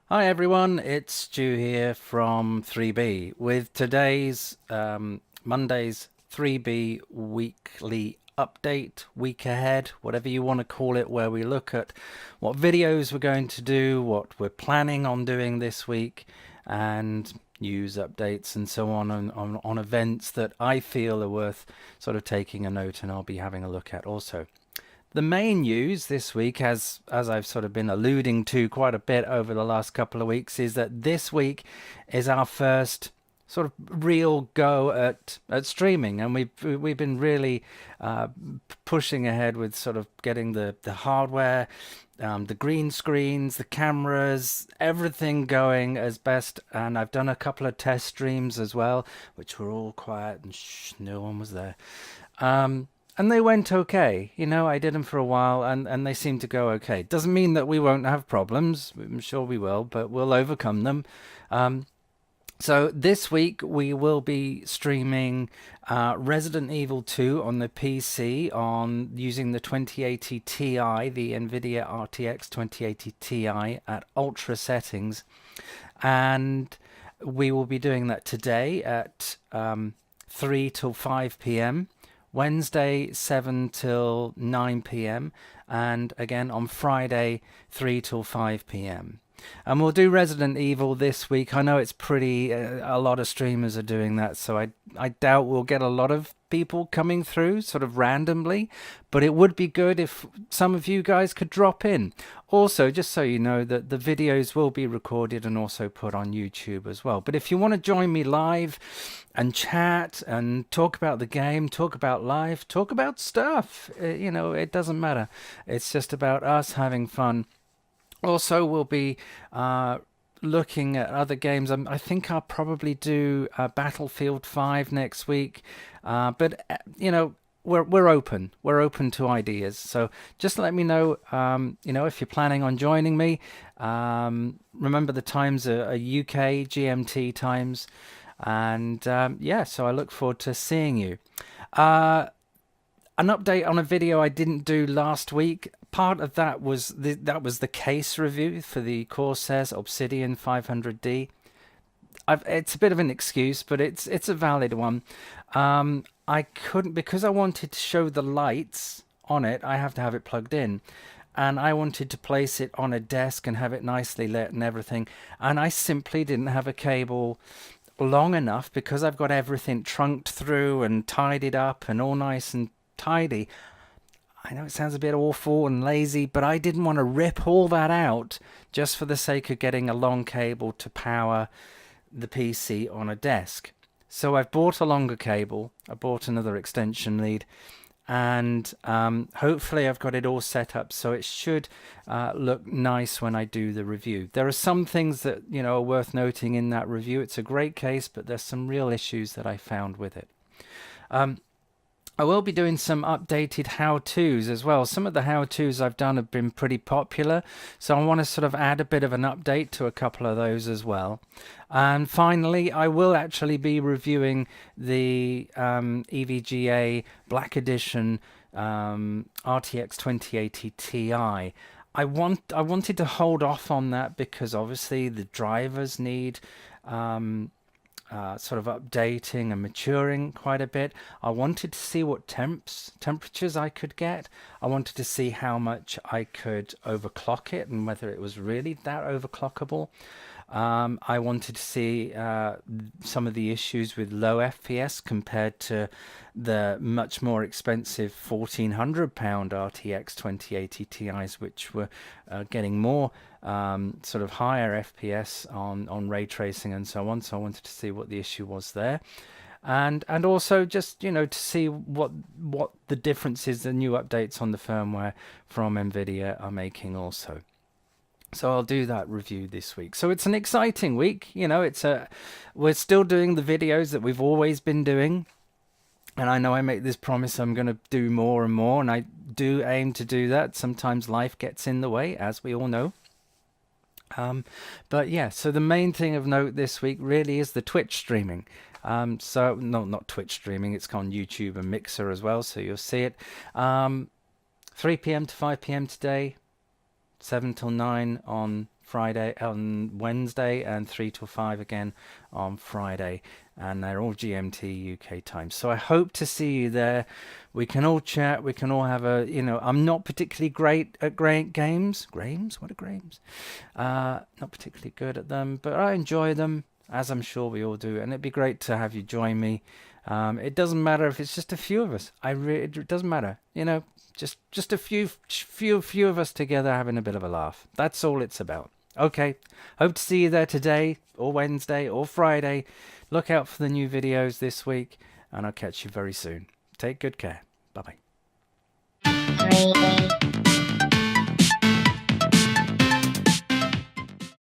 Hi everyone, it's Stu here from 3B with today's Monday's 3B weekly update, week ahead, whatever you want to call it, where we look at what videos we're going to do, what we're planning on doing this week, and news updates and so on events that I feel are worth sort of taking a note, and I'll be having a look at also. The main news this week, as I've sort of been alluding to quite a bit over the last couple of weeks, is that this week is our first sort of real go at streaming, and we've been really pushing ahead with sort of getting the hardware, the green screens, the cameras, everything going as best. And I've done a couple of test streams as well, which were all quiet and no one was there. And they went okay. You know, I did them for a while and they seem to go okay. Doesn't mean that we won't have problems. I'm sure we will, but we'll overcome them. So this week we will be streaming Resident Evil 2 on the PC on using the 2080 Ti, the NVIDIA RTX 2080 Ti at ultra settings. And we will be doing that today at 3 till 5 p.m. Wednesday 7 till 9 p.m. and again on Friday 3 till 5 p.m. And we'll do Resident Evil this week. I know it's pretty, a lot of streamers are doing that, so I doubt we'll get a lot of people coming through sort of randomly, but it would be good if some of you guys could drop in. Also, just so you know that the videos will be recorded and also put on YouTube as well. But if you want to join me live and chat and talk about the game, talk about life, talk about stuff, you know, it doesn't matter. It's just about us having fun. Also, we'll be looking at other games. I think I'll probably do Battlefield 5 next week. But you know, we're open. We're open to ideas. So just let me know. You know, if you're planning on joining me. Remember the times are UK GMT times, and yeah. So I look forward to seeing you. An update on a video I didn't do last week. Part of that was the case review for the Corsair's Obsidian 500D. It's a bit of an excuse, but it's a valid one. I couldn't, because I wanted to show the lights on it. I have to have it plugged in, and I wanted to place it on a desk and have it nicely lit and everything. And I simply didn't have a cable long enough, because I've got everything trunked through and tidied up and all nice and tidy. I know it sounds a bit awful and lazy, but I didn't want to rip all that out just for the sake of getting a long cable to power the PC on a desk. So I've bought a longer cable, I bought another extension lead, and hopefully I've got it all set up so it should look nice when I do the review. There are some things that, you know, are worth noting in that review. It's a great case, but there's some real issues that I found with it. I will be doing some updated how-tos as well. Some of the how-tos I've done have been pretty popular, so I want to sort of add a bit of an update to a couple of those as well. And finally, I will actually be reviewing the EVGA Black Edition RTX 2080 Ti. I wanted to hold off on that because obviously the drivers need sort of updating and maturing quite a bit. I wanted to see what temperatures I could get. I wanted to see how much I could overclock it and whether it was really that overclockable. I wanted to see some of the issues with low FPS compared to the much more expensive £1,400 RTX 2080 Ti's, which were getting more sort of higher FPS on ray tracing and so on. So I wanted to see what the issue was there. And also just, you know, to see what the differences, the new updates on the firmware from NVIDIA are making also. So I'll do that review this week. So it's an exciting week. You know, we're still doing the videos that we've always been doing. And I know I make this promise I'm going to do more and more, and I do aim to do that. Sometimes life gets in the way, as we all know. But yeah, so the main thing of note this week really is the Twitch streaming. So no, not Twitch streaming, it's on YouTube and Mixer as well, so you'll see it. 3 p.m. to 5 p.m. today, 7 till 9 on Wednesday, and 3 till 5 again on Friday. And they're all GMT UK time. So I hope to see you there. We can all chat. We can all have a, I'm not particularly great at games. Games? What are games? Not particularly good at them, but I enjoy them, as I'm sure we all do. And it'd be great to have you join me. It doesn't matter if it's just a few of us. It doesn't matter. Just a few of us together having a bit of a laugh. That's all it's about. Okay, hope to see you there today, or Wednesday, or Friday. Look out for the new videos this week, and I'll catch you very soon. Take good care. Bye-bye.